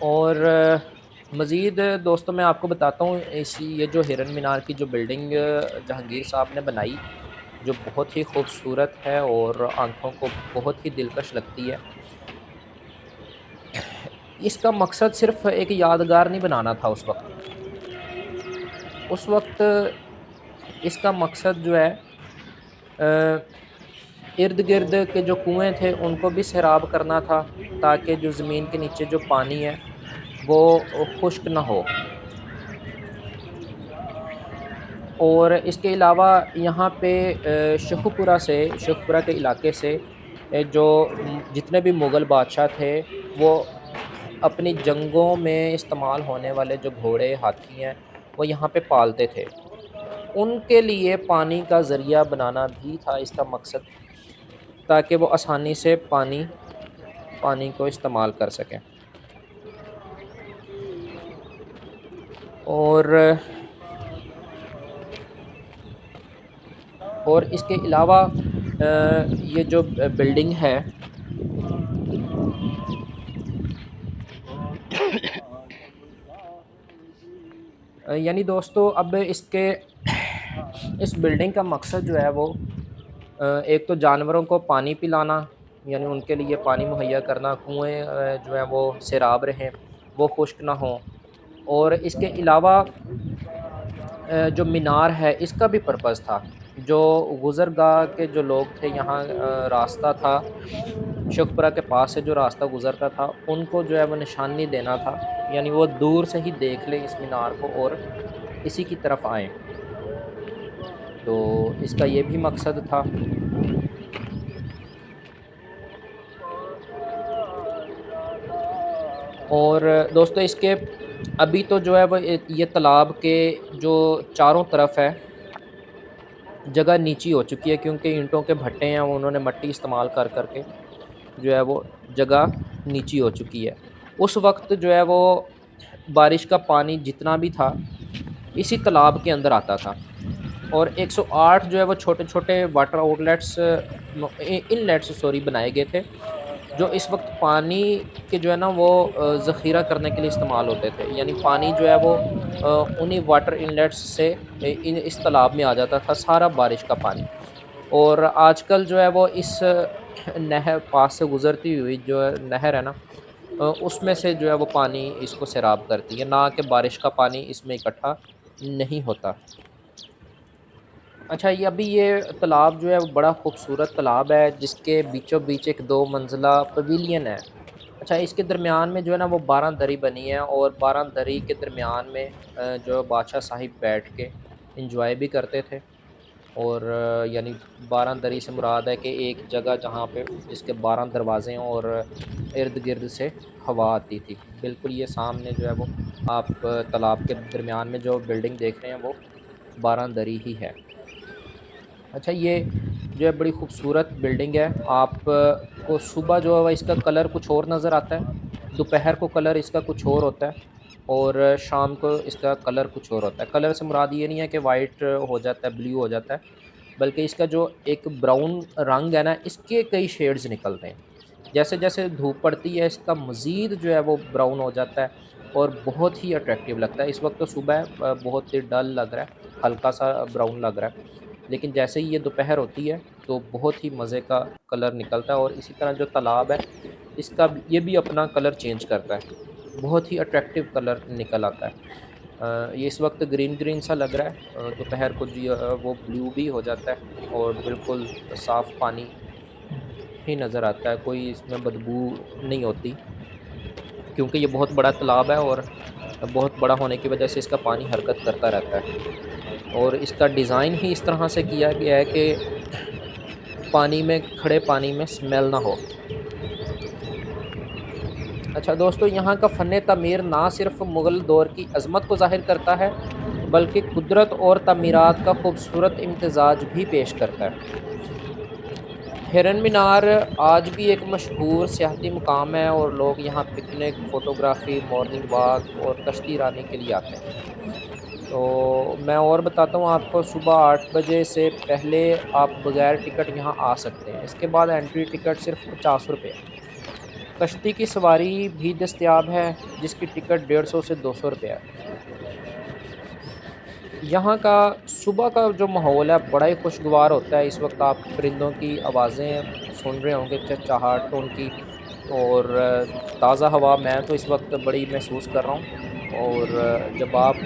اور مزید دوستوں میں آپ کو بتاتا ہوں یہ جو ہرن مینار کی جو بلڈنگ جہانگیر صاحب نے بنائی، جو بہت ہی خوبصورت ہے اور آنکھوں کو بہت ہی دلکش لگتی ہے، اس کا مقصد صرف ایک یادگار نہیں بنانا تھا اس وقت اس کا مقصد جو ہے ارد گرد کے جو کنویں تھے ان کو بھی سیراب کرنا تھا، تاکہ جو زمین کے نیچے جو پانی ہے وہ خشک نہ ہو۔ اور اس کے علاوہ یہاں پہ شیخوپورہ کے علاقے سے جو جتنے بھی مغل بادشاہ تھے وہ اپنی جنگوں میں استعمال ہونے والے جو گھوڑے ہاتھی ہیں وہ یہاں پہ پالتے تھے، ان کے لیے پانی کا ذریعہ بنانا بھی تھا اس کا مقصد، تاکہ وہ آسانی سے پانی کو استعمال کر سکیں۔ اور اس کے علاوہ یہ جو بلڈنگ ہے یعنی دوستو اب اس بلڈنگ کا مقصد جو ہے وہ ایک تو جانوروں کو پانی پلانا، یعنی ان کے لیے پانی مہیا کرنا، کنویں جو ہیں وہ سیراب رہیں، وہ خشک نہ ہوں، اور اس کے علاوہ جو مینار ہے اس کا بھی پرپس تھا، جو گزرگاہ کے جو لوگ تھے یہاں راستہ تھا شیخوپورہ کے پاس سے جو راستہ گزرتا تھا ان کو جو ہے وہ نشانی دینا تھا، یعنی وہ دور سے ہی دیکھ لیں اس مینار کو اور اسی کی طرف آئیں، تو اس کا یہ بھی مقصد تھا۔ اور دوستو اس کے ابھی تو جو ہے وہ یہ تالاب کے جو چاروں طرف ہے جگہ نیچی ہو چکی ہے، کیونکہ اینٹوں کے بھٹے ہیں انہوں نے مٹی استعمال کر کر کے جو ہے وہ جگہ نیچی ہو چکی ہے۔ اس وقت جو ہے وہ بارش کا پانی جتنا بھی تھا اسی تالاب کے اندر آتا تھا، اور 108 جو ہے وہ چھوٹے چھوٹے water out let's in let's بنائے گئے تھے، جو اس وقت پانی کے جو ہے نا وہ ذخیرہ کرنے کے لیے استعمال ہوتے تھے، یعنی پانی جو ہے وہ انہی واٹر انلیٹس سے اس تالاب میں آ جاتا تھا سارا بارش کا پانی۔ اور آج کل جو ہے وہ اس نہر پاس سے گزرتی ہوئی جو نہر ہے نا اس میں سے جو ہے وہ پانی اس کو سیراب کرتی ہے، نہ کہ بارش کا پانی اس میں اکٹھا نہیں ہوتا۔ اچھا یہ تالاب جو ہے وہ بڑا خوبصورت تالاب ہے، جس کے بیچوں بیچ ایک 2 منزلہ پویلین ہے۔ اچھا اس کے درمیان میں جو ہے نا وہ 12 دری بنی ہے، اور 12 دری کے درمیان میں جو بادشاہ صاحب بیٹھ کے انجوائے بھی کرتے تھے، اور یعنی 12 دری سے مراد ہے کہ ایک جگہ جہاں پہ جس کے 12 دروازے ہیں اور ارد گرد سے ہوا آتی تھی۔ بالکل یہ سامنے جو ہے وہ آپ تالاب کے درمیان میں جو بلڈنگ دیکھ رہے ہیں وہ 12 دری ہی ہے۔ اچھا یہ جو ہے بڑی خوبصورت بلڈنگ ہے، آپ کو صبح جو ہے اس کا کلر کچھ اور نظر آتا ہے، دوپہر کو کلر اس کا کچھ اور ہوتا ہے، اور شام کو اس کا کلر کچھ اور ہوتا ہے۔ کلر سے مراد یہ نہیں ہے کہ وائٹ ہو جاتا ہے، بلیو ہو جاتا ہے، بلکہ اس کا جو ایک براؤن رنگ ہے نا اس کے کئی شیڈز نکلتے ہیں، جیسے جیسے دھوپ پڑتی ہے اس کا مزید جو ہے وہ براؤن ہو جاتا ہے اور بہت ہی اٹریکٹیو لگتا ہے۔ اس وقت تو صبح ہے، بہت ہی ڈل لگ رہا ہے، ہلکا سا براؤن لگ رہا ہے، لیکن جیسے ہی یہ دوپہر ہوتی ہے تو بہت ہی مزے کا کلر نکلتا ہے، اور اسی طرح جو تالاب ہے اس کا یہ بھی اپنا کلر چینج کرتا ہے، بہت ہی اٹریکٹیو کلر نکل آتا ہے۔ یہ اس وقت گرین گرین سا لگ رہا ہے، دوپہر کو وہ بلیو بھی ہو جاتا ہے اور بالکل صاف پانی ہی نظر آتا ہے، کوئی اس میں بدبو نہیں ہوتی، کیونکہ یہ بہت بڑا تالاب ہے اور بہت بڑا ہونے کی وجہ سے اس کا پانی حرکت کرتا رہتا ہے، اور اس کا ڈیزائن ہی اس طرح سے کیا گیا ہے کہ کھڑے پانی میں اسمیل نہ ہو۔ اچھا دوستو یہاں کا فن تعمیر نہ صرف مغل دور کی عظمت کو ظاہر کرتا ہے بلکہ قدرت اور تعمیرات کا خوبصورت امتزاج بھی پیش کرتا ہے۔ ہرن مینار آج بھی ایک مشہور سیاحتی مقام ہے، اور لوگ یہاں پکنک، فوٹوگرافی، مارننگ واک اور کشتی رانی کے لیے آتے ہیں۔ تو میں اور بتاتا ہوں آپ کو، صبح 8 بجے سے پہلے آپ بغیر ٹکٹ یہاں آ سکتے ہیں، اس کے بعد انٹری ٹکٹ صرف 50 روپے ہے۔ کشتی کی سواری بھی دستیاب ہے جس کی ٹکٹ 150 سے 200 روپے ہے۔ یہاں کا صبح کا جو ماحول ہے بڑا ہی خوشگوار ہوتا ہے، اس وقت آپ پرندوں کی آوازیں سن رہے ہوں گے، چہچہاٹوں کی، اور تازہ ہوا میں تو اس وقت بڑی محسوس کر رہا ہوں، اور جب آپ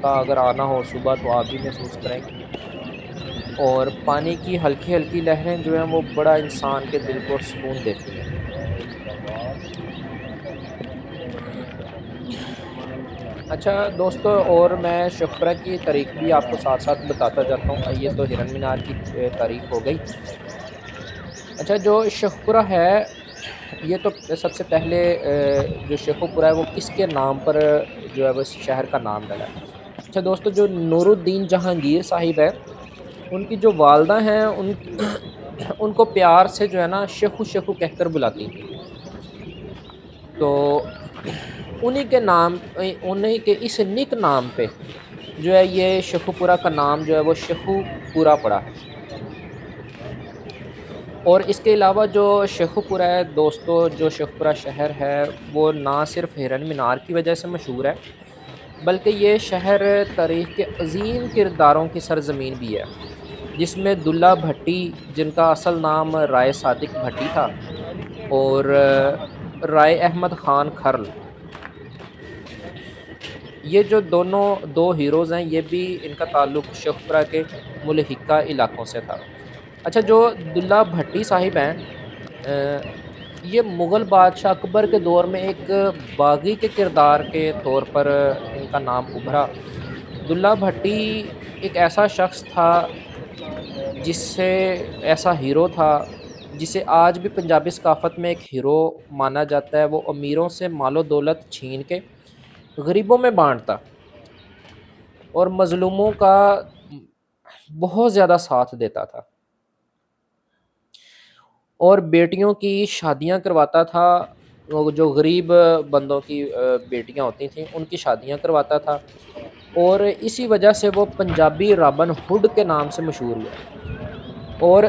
کا اگر آنا ہو صبح تو آپ بھی محسوس کریں گے، اور پانی کی ہلکی ہلکی لہریں جو ہیں وہ بڑا انسان کے دل کو سکون دیتی ہیں۔ اچھا دوستو، اور میں شکرہ کی تاریخ بھی آپ کو ساتھ ساتھ بتاتا جاتا ہوں۔ یہ تو ہرن مینار کی تاریخ ہو گئی۔ اچھا، جو شیخوپورہ ہے یہ تو سب سے پہلے جو شیخوپورہ ہے وہ کس کے نام پر جو ہے وہ اس شہر کا نام ڈلا ہے؟ اچھا دوستو، جو نور الدین جہانگیر صاحب ہے ان کی جو والدہ ہیں ان کو پیار سے جو ہے نا شیخو شیخو کہہ کر بلاتی تھیں، تو انہی کے اس نک نام پہ جو ہے یہ شیخوپورہ کا نام جو ہے وہ شیخوپورہ پڑا ہے۔ اور اس کے علاوہ جو شیخوپورہ ہے دوستو، جو شیخوپورہ شہر ہے وہ نہ صرف ہرن مینار کی وجہ سے مشہور ہے بلکہ یہ شہر تاریخ کے عظیم کرداروں کی سرزمین بھی ہے، جس میں دلہ بھٹی جن کا اصل نام رائے صادق بھٹی تھا، اور رائے احمد خان کھرل، یہ جو دو ہیروز ہیں یہ بھی ان کا تعلق شیخوپورہ کے ملحقہ علاقوں سے تھا۔ اچھا، جو دلہ بھٹی صاحب ہیں یہ مغل بادشاہ اکبر کے دور میں ایک باغی کے کردار کے طور پر ان کا نام ابھرا۔ دلہ بھٹی ایک ایسا شخص تھا ایسا ہیرو تھا جسے آج بھی پنجابی ثقافت میں ایک ہیرو مانا جاتا ہے۔ وہ امیروں سے مال و دولت چھین کے غریبوں میں بانٹتا اور مظلوموں کا بہت زیادہ ساتھ دیتا تھا، اور بیٹیوں کی شادیاں کرواتا تھا، جو غریب بندوں کی بیٹیاں ہوتی تھیں ان کی شادیاں کرواتا تھا، اور اسی وجہ سے وہ پنجابی رابن ہوڈ کے نام سے مشہور ہوا۔ اور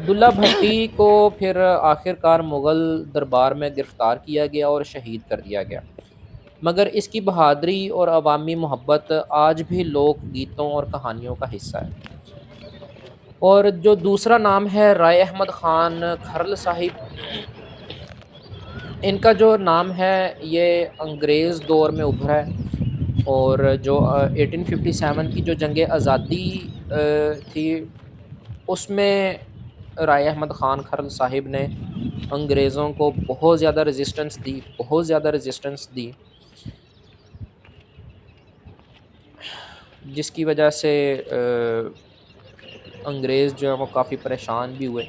دلہ بھٹی کو پھر آخرکار مغل دربار میں گرفتار کیا گیا اور شہید کر دیا گیا، مگر اس کی بہادری اور عوامی محبت آج بھی لوک گیتوں اور کہانیوں کا حصہ ہے۔ اور جو دوسرا نام ہے رائے احمد خان کھرل صاحب، ان کا جو نام ہے یہ انگریز دور میں ابھرا ہے، اور جو 1857 کی جو جنگ آزادی تھی اس میں رائے احمد خان کھرل صاحب نے انگریزوں کو بہت زیادہ ریزسٹنس دی، جس کی وجہ سے انگریز جو ہے وہ کافی پریشان بھی ہوئے۔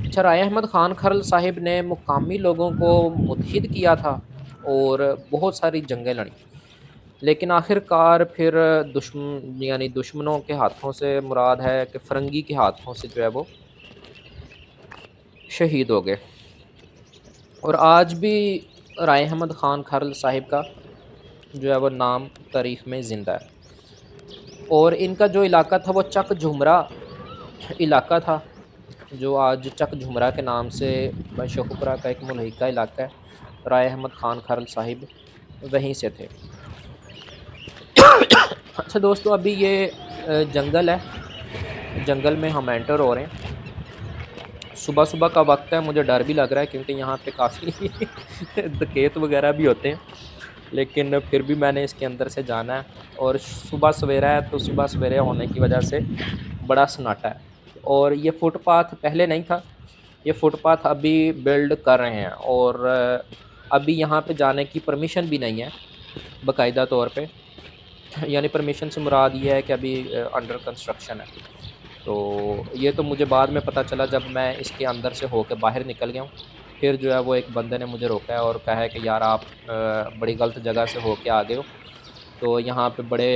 اچھا، رائے احمد خان کھرل صاحب نے مقامی لوگوں کو متحد کیا تھا اور بہت ساری جنگیں لڑیں، لیکن آخر کار پھر دشمنوں کے ہاتھوں سے مراد ہے کہ فرنگی کے ہاتھوں سے جو ہے وہ شہید ہو گئے، اور آج بھی رائے احمد خان کھرل صاحب کا جو ہے وہ نام تاریخ میں زندہ ہے۔ اور ان کا جو علاقہ تھا وہ چک جھمرا علاقہ تھا، جو آج چک جھمرا کے نام سے شیخوپورہ کا ایک ملحقہ علاقہ ہے۔ رائے احمد خان کھرل صاحب وہیں سے تھے۔ اچھا دوستو، ابھی یہ جنگل ہے، جنگل میں ہم انٹر ہو رہے ہیں۔ صبح صبح کا وقت ہے، مجھے ڈر بھی لگ رہا ہے کیونکہ یہاں پہ کافی ڈکیت وغیرہ بھی ہوتے ہیں، لیکن پھر بھی میں نے اس کے اندر سے جانا ہے، اور صبح سویرا ہے تو صبح سویرے ہونے کی وجہ سے بڑا سناٹا ہے۔ اور یہ فٹ پاتھ پہلے نہیں تھا، یہ فٹ پاتھ ابھی بلڈ کر رہے ہیں، اور ابھی یہاں پہ جانے کی پرمیشن بھی نہیں ہے باقاعدہ طور پہ، یعنی پرمیشن سے مراد یہ ہے کہ ابھی انڈر کنسٹرکشن ہے۔ تو یہ تو مجھے بعد میں پتہ چلا جب میں اس کے اندر سے ہو کے باہر نکل گیا ہوں، پھر جو ہے وہ ایک بندے نے مجھے روکا ہے اور کہا ہے کہ یار آپ بڑی غلط جگہ سے ہو کے آ گئے ہو، تو یہاں پہ بڑے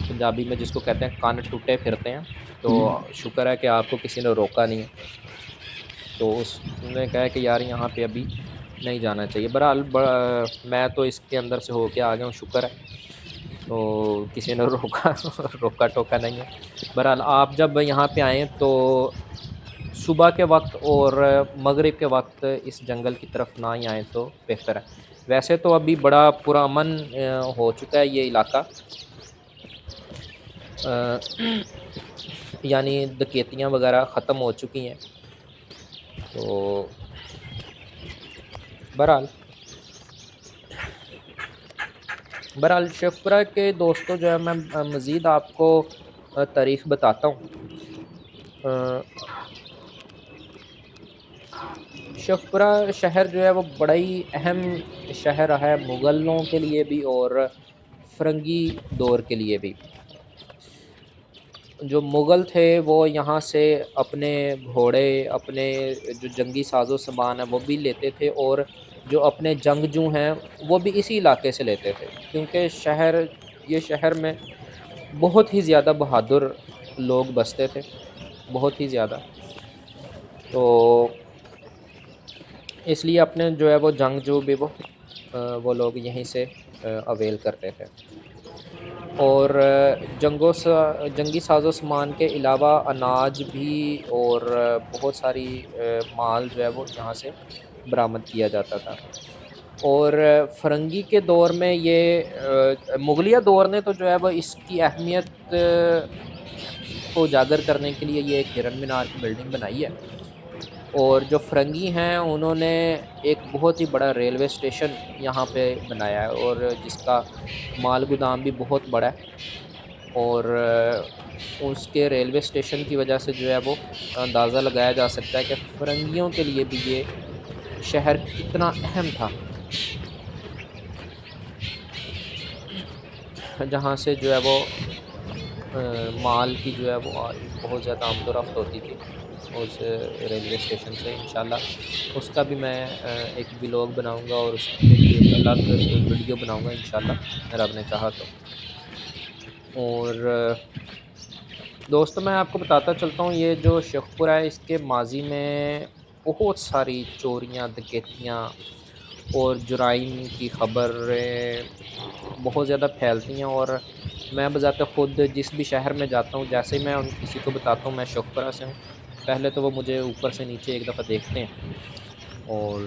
پنجابی میں جس کو کہتے ہیں کان ٹوٹے پھرتے ہیں، تو شکر ہے کہ آپ کو کسی نے روکا نہیں ہے۔ تو اس نے کہا کہ یار یہاں پہ ابھی نہیں جانا چاہیے۔ بہرحال میں تو اس کے اندر سے ہو کے آ گیا ہوں، شکر ہے، تو کسی نے روکا ٹوکا نہیں ہے۔ بہرحال آپ جب یہاں پہ آئیں تو صبح کے وقت اور مغرب کے وقت اس جنگل کی طرف نہ ہی آئیں تو بہتر ہے۔ ویسے تو ابھی بڑا پرامن ہو چکا ہے یہ علاقہ، یعنی ڈکیتیاں وغیرہ ختم ہو چکی ہیں۔ تو بہرحال شیخپورہ کے دوستوں جو ہے میں مزید آپ کو تاریخ بتاتا ہوں۔ شیخپورہ شہر جو ہے وہ بڑا ہی اہم شہر رہا ہے مغلوں کے لیے بھی اور فرنگی دور کے لیے بھی۔ جو مغل تھے وہ یہاں سے اپنے گھوڑے، اپنے جو جنگی ساز و سامان ہے وہ بھی لیتے تھے، اور جو اپنے جنگجو ہیں وہ بھی اسی علاقے سے لیتے تھے، کیونکہ یہ شہر میں بہت ہی زیادہ بہادر لوگ بستے تھے، بہت ہی زیادہ۔ تو اس لیے اپنے جو ہے وہ جنگجو بھی وہ لوگ یہیں سے اویل کرتے تھے، اور جنگی ساز و سامان کے علاوہ اناج بھی اور بہت ساری مال جو ہے وہ یہاں سے برآمد کیا جاتا تھا۔ اور فرنگی کے دور میں مغلیہ دور نے تو جو ہے وہ اس کی اہمیت کو اجاگر کرنے کے لیے یہ ایک ہرن مینار کی بلڈنگ بنائی ہے، اور جو فرنگی ہیں انہوں نے ایک بہت ہی بڑا ریلوے اسٹیشن یہاں پہ بنایا ہے، اور جس کا مال گودام بھی بہت بڑا ہے، اور اس کے ریلوے اسٹیشن کی وجہ سے جو ہے وہ اندازہ لگایا جا سکتا ہے کہ فرنگیوں کے لیے بھی یہ شہر کتنا اہم تھا، جہاں سے جو ہے وہ مال کی جو ہے وہ بہت زیادہ آمد و رفت ہوتی تھی اس ریلوے اسٹیشن سے۔ انشاءاللہ اس کا بھی میں ایک ولاگ بناؤں گا، اور اس کے لیے ایک الگ ویڈیو بناؤں گا انشاءاللہ رب نے چاہا تو۔ اور دوستو میں آپ کو بتاتا چلتا ہوں، یہ جو شیخپورہ ہے اس کے ماضی میں بہت ساری چوریاں، ڈکیتیاں اور جرائم کی خبریں بہت زیادہ پھیلتی ہیں، اور میں بذات خود جس بھی شہر میں جاتا ہوں، جیسے ہی میں کسی کو بتاتا ہوں میں شیخپورہ سے ہوں، پہلے تو وہ مجھے اوپر سے نیچے ایک دفعہ دیکھتے ہیں اور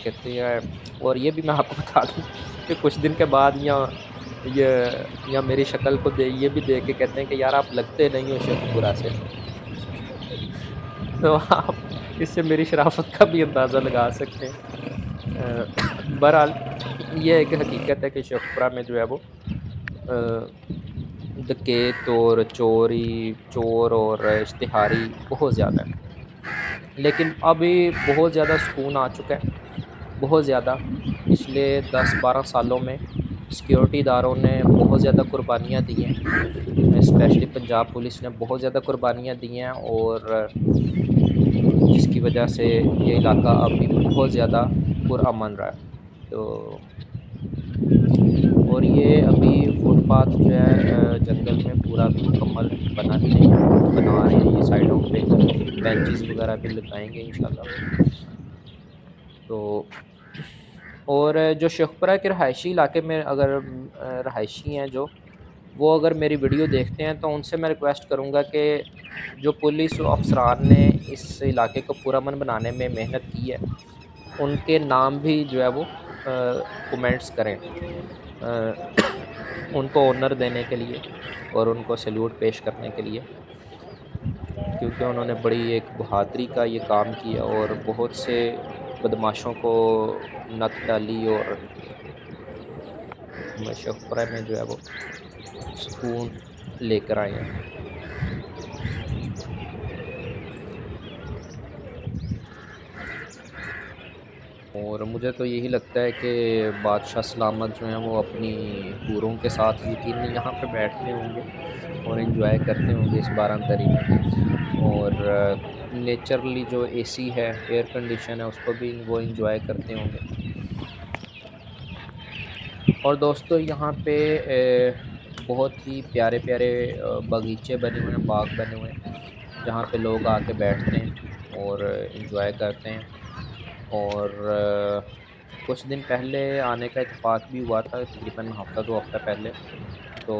کہتے ہیں، اور یہ بھی میں آپ کو بتا دوں کہ کچھ دن کے بعد یا میری شکل کو یہ بھی دیکھ کے کہتے ہیں کہ یار آپ لگتے نہیں ہو شیخپورہ سے۔ تو آپ اس سے میری شرافت کا بھی اندازہ لگا سکتے ہیں۔ بہرحال یہ ایک حقیقت ہے کہ شیخپورہ میں جو ہے وہ ڈکیت اور چور اور اشتہاری بہت زیادہ ہے، لیکن ابھی بہت زیادہ سکون آ چکا ہے، بہت زیادہ۔ پچھلے 10-12 سالوں میں سیکیورٹی اداروں نے بہت زیادہ قربانیاں دی ہیں، اسپیشلی پنجاب پولیس نے بہت زیادہ قربانیاں دی ہیں، اور جس کی وجہ سے یہ علاقہ ابھی بہت زیادہ پرامن رہا ہے۔ تو اور یہ ابھی فٹ پاتھ جو ہے جنگل میں پورا مکمل بنا ہی نہیں ہے، بنا رہے ہیں، یہ سائڈوں پہ بینچز وغیرہ بھی لگائیں گے انشاءاللہ۔ تو اور جو شیخپورہ کے رہائشی علاقے میں اگر رہائشی ہیں وہ اگر میری ویڈیو دیکھتے ہیں تو ان سے میں ریکویسٹ کروں گا کہ جو پولیس افسران نے اس علاقے کو پرامن بنانے میں محنت کی ہے ان کے نام بھی جو ہے وہ کومنٹس کریں، ان کو آنر دینے کے لیے اور ان کو سیلوٹ پیش کرنے کے لیے، کیونکہ انہوں نے بڑی ایک بہادری کا یہ کام کیا اور بہت سے بدماشوں کو نت ڈالی، اور شیخپورہ میں جو ہے وہ سکون لے کر آئے ہیں۔ اور مجھے تو یہی لگتا ہے کہ بادشاہ سلامت جو ہیں وہ اپنی حوروں کے ساتھ یقیناً یہاں پہ بیٹھتے ہوں گے اور انجوائے کرتے ہوں گے اس باران دری میں، اور نیچرلی جو اے سی ہے، ایئر کنڈیشن ہے، اس کو بھی وہ انجوائے کرتے ہوں گے۔ اور دوستو یہاں پہ بہت ہی پیارے پیارے باغیچے بنے ہوئے ہیں، باغ بنے ہوئے ہیں، جہاں پہ لوگ آ کے بیٹھتے ہیں اور انجوائے کرتے ہیں۔ اور کچھ دن پہلے آنے کا اتفاق بھی ہوا تھا، تقریباً ہفتہ 2 ہفتہ پہلے، تو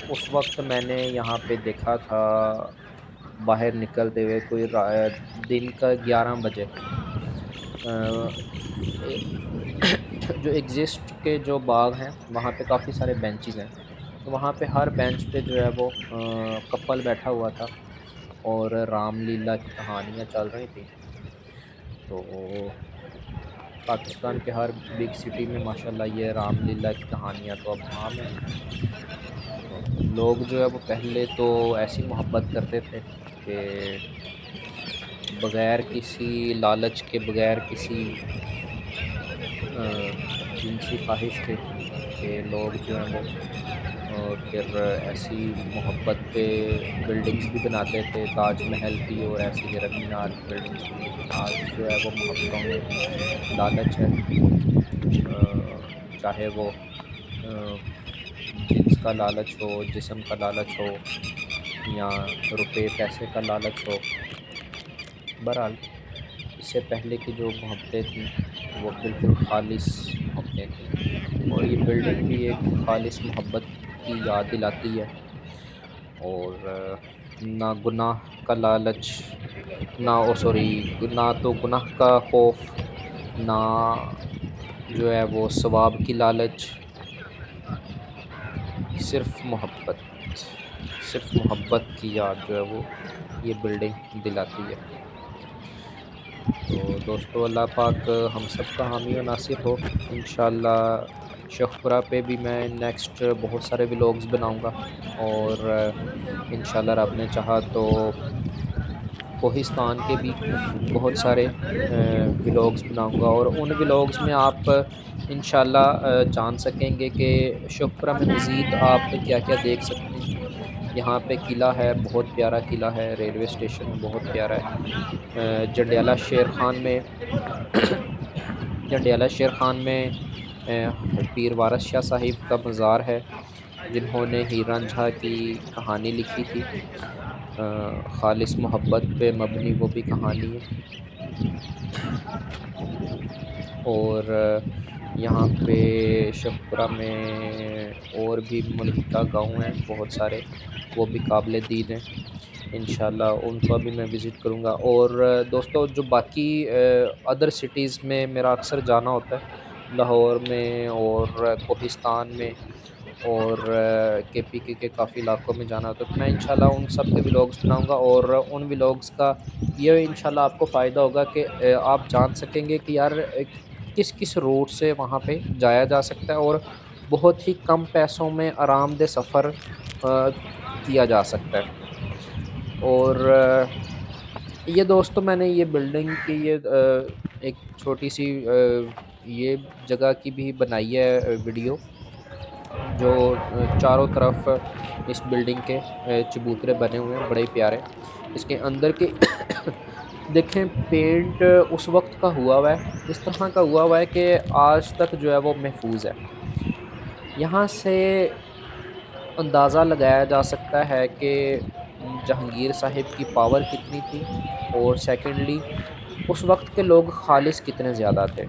اس وقت میں نے یہاں پہ دیکھا تھا باہر نکلتے ہوئے کوئی دن کا 11 بجے جو ایگزسٹ کے جو باغ ہیں وہاں پہ کافی سارے بینچز ہیں، تو وہاں پہ ہر بینچ پہ جو ہے وہ کپل بیٹھا ہوا تھا اور رام لیلا کی کہانیاں چل رہی تھیں۔ تو پاکستان کے ہر بگ سٹی میں ماشاءاللہ یہ رام لیلا کی کہانیاں تو اب عام ہیں۔ تو لوگ جو ہے وہ پہلے تو ایسی محبت کرتے تھے کہ بغیر کسی لالچ کے، بغیر کسی جنسی خواہش کے، کہ لوگ جو ہیں وہ پھر ایسی محبت پہ بلڈنگز بھی بناتے تھے، تاج محل کی اور ایسی ہرن مینار کی بلڈنگز بھی، لیکن آج جو ہے وہ محبتوں میں لالچ ہے، چاہے وہ جنس کا لالچ ہو، جسم کا لالچ ہو، یا روپے پیسے کا لالچ ہو۔ بہرحال اس سے پہلے کی جو محبتیں تھیں وہ بالکل خالص محبتیں تھیں، اور یہ بلڈنگ بھی ایک خالص محبت کی یاد دلاتی ہے، اور نہ گناہ کا لالچ، نہ تو گناہ کا خوف، نہ جو ہے وہ ثواب کی لالچ، صرف محبت کی یاد جو ہے وہ یہ بلڈنگ دلاتی ہے۔ تو دوستو، اللہ پاک ہم سب کا حامی و ناصر ہو۔ انشاءاللہ شیخپورہ پہ بھی میں نیکسٹ بہت سارے ولاگز بناؤں گا، اور انشاءاللہ رب نے چاہا تو کوہستان کے بھی بہت سارے ولاگز بناؤں گا، اور ان ولاگز میں آپ انشاءاللہ جان سکیں گے کہ شیخپورہ میں مزید آپ کیا کیا دیکھ سکتے ہیں۔ یہاں پہ قلعہ ہے، بہت پیارا قلعہ ہے، ریلوے اسٹیشن بہت پیارا ہے۔ جنڈیالہ شیر خان میں پیر وارث شاہ صاحب کا مزار ہے، جنہوں نے ہیر رانجھا کی کہانی لکھی تھی، خالص محبت پہ مبنی وہ بھی کہانی ہے۔ اور یہاں پہ شیخپورہ میں اور بھی ملحقہ گاؤں ہیں بہت سارے، وہ بھی قابل دید ہیں، انشاءاللہ ان کو بھی میں وزٹ کروں گا۔ اور دوستو، جو باقی ادر سٹیز میں میرا اکثر جانا ہوتا ہے، لاہور میں اور کوہستان میں اور کے پی کے کافی علاقوں میں جانا ہوتا ہے، تو میں انشاءاللہ ان سب کے ولاگز بناؤں گا، اور ان ولاگز کا یہ انشاءاللہ آپ کو فائدہ ہوگا کہ آپ جان سکیں گے کہ یار کس کس روٹ سے وہاں پہ جایا جا سکتا ہے، اور بہت ہی کم پیسوں میں آرام دہ سفر کیا جا سکتا ہے۔ اور یہ دوستو، میں نے یہ بلڈنگ کی یہ ایک چھوٹی سی یہ جگہ کی بھی بنائی ہے ویڈیو، جو چاروں طرف اس بلڈنگ کے چبوترے بنے ہوئے ہیں بڑے پیارے۔ اس کے اندر کے دیکھیں پینٹ اس وقت کا ہوا ہے، اس طرح کا ہوا ہے کہ آج تک جو ہے وہ محفوظ ہے۔ یہاں سے اندازہ لگایا جا سکتا ہے کہ جہانگیر صاحب کی پاور کتنی تھی، اور سیکنڈلی اس وقت کے لوگ خالص کتنے زیادہ تھے۔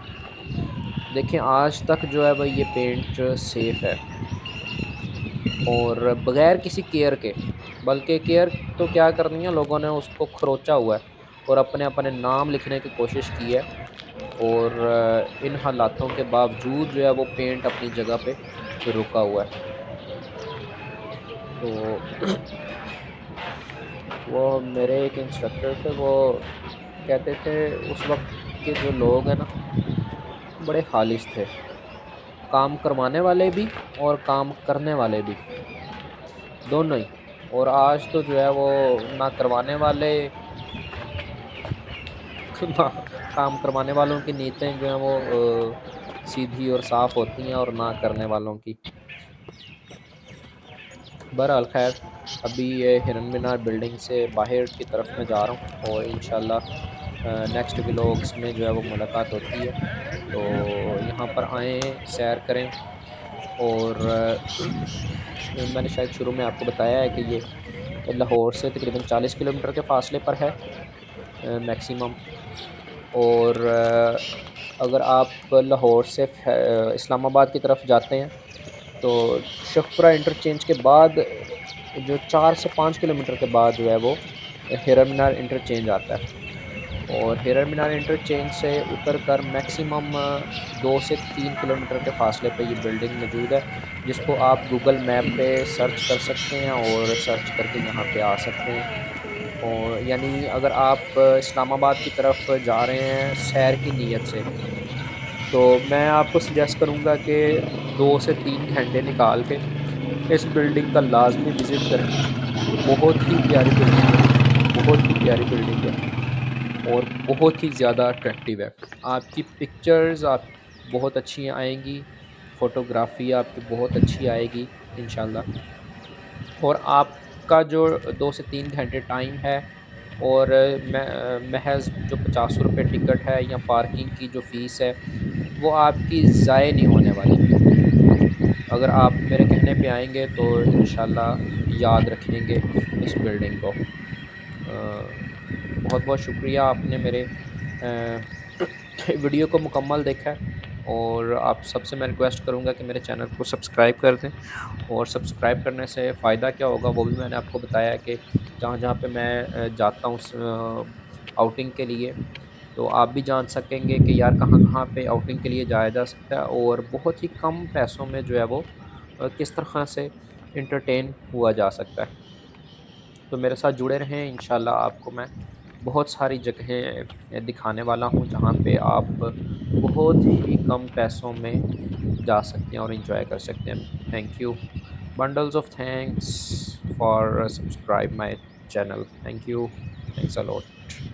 دیکھیں آج تک جو ہے وہ یہ پینٹ سیف ہے، اور بغیر کسی کیئر کے، بلکہ کیئر تو کیا کرنی ہے، لوگوں نے اس کو کھروچا ہوا ہے اور اپنے اپنے نام لکھنے کی کوشش کی ہے، اور ان حالاتوں کے باوجود جو ہے وہ پینٹ اپنی جگہ پہ رکا ہوا ہے۔ تو وہ میرے ایک انسٹرکٹر تھے، وہ کہتے تھے اس وقت کے جو لوگ ہیں نا بڑے خالص تھے، کام کروانے والے بھی اور کام کرنے والے بھی، دونوں ہی۔ اور آج تو جو ہے وہ نہ کروانے والے کام کروانے والوں کی نیتیں جو ہیں وہ سیدھی اور صاف ہوتی ہیں، اور نہ کرنے والوں کی۔ بہرحال خیر، ابھی یہ ہرن مینار بلڈنگ سے باہر کی طرف میں جا رہا ہوں، اور انشاءاللہ نیکسٹ ولاگز میں جو ہے وہ ملاقات ہوتی ہے۔ تو یہاں پر آئیں، سیر کریں، اور میں نے شاید شروع میں آپ کو بتایا ہے کہ یہ لاہور سے تقریباً 40 کلومیٹر کے فاصلے پر ہے میکسیمم۔ اور اگر آپ لاہور سے اسلام آباد کی طرف جاتے ہیں تو شیخپورہ انٹرچینج کے بعد جو 4 سے 5 کلومیٹر کے بعد جو ہے وہ ہیرا مینار انٹرچینج آتا ہے، اور ہیرا مینار انٹرچینج سے اتر کر میکسیمم 2 سے 3 کلومیٹر کے فاصلے پہ یہ بلڈنگ موجود ہے، جس کو آپ گوگل میپ پہ سرچ کر سکتے ہیں اور سرچ کر کے یہاں پہ آ سکتے ہیں۔ اور یعنی اگر آپ اسلام آباد کی طرف جا رہے ہیں سیر کی نیت سے، تو میں آپ کو سجیسٹ کروں گا کہ 2 سے 3 گھنٹے نکال کے اس بلڈنگ کا لازمی وزٹ کریں۔ بہت ہی پیاری بلڈنگ ہے، بہت ہی پیاری بلڈنگ ہے، اور بہت ہی زیادہ اٹریکٹیو ہے۔ آپ کی پکچرز آپ بہت اچھی آئیں گی، فوٹوگرافی آپ کی بہت اچھی آئے گی انشاءاللہ۔ اور آپ کا جو 2 سے 3 گھنٹے ٹائم ہے، اور محض جو 50 روپے ٹکٹ ہے یا پارکنگ کی جو فیس ہے، وہ آپ کی ضائع نہیں ہونے والی۔ اگر آپ میرے کہنے پہ آئیں گے تو انشاءاللہ یاد رکھیں گے اس بلڈنگ کو۔ بہت بہت شکریہ، آپ نے میرے ویڈیو کو مکمل دیکھا ہے، اور آپ سب سے میں ریکویسٹ کروں گا کہ میرے چینل کو سبسکرائب کر دیں۔ اور سبسکرائب کرنے سے فائدہ کیا ہوگا وہ بھی میں نے آپ کو بتایا کہ جہاں جہاں پہ میں جاتا ہوں آؤٹنگ کے لیے، تو آپ بھی جان سکیں گے کہ یار کہاں کہاں پہ آؤٹنگ کے لیے جایا جا سکتا ہے، اور بہت ہی کم پیسوں میں جو ہے وہ کس طرح سے انٹرٹین ہوا جا سکتا ہے۔ تو میرے ساتھ جڑے رہیں، انشاءاللہ آپ کو میں بہت ساری جگہیں دکھانے والا ہوں جہاں پہ آپ بہت ہی کم پیسوں میں جا سکتے ہیں اور انجوائے کر سکتے ہیں۔ Thank you, bundles of thanks for subscribe my channel. Thank you, thanks a lot.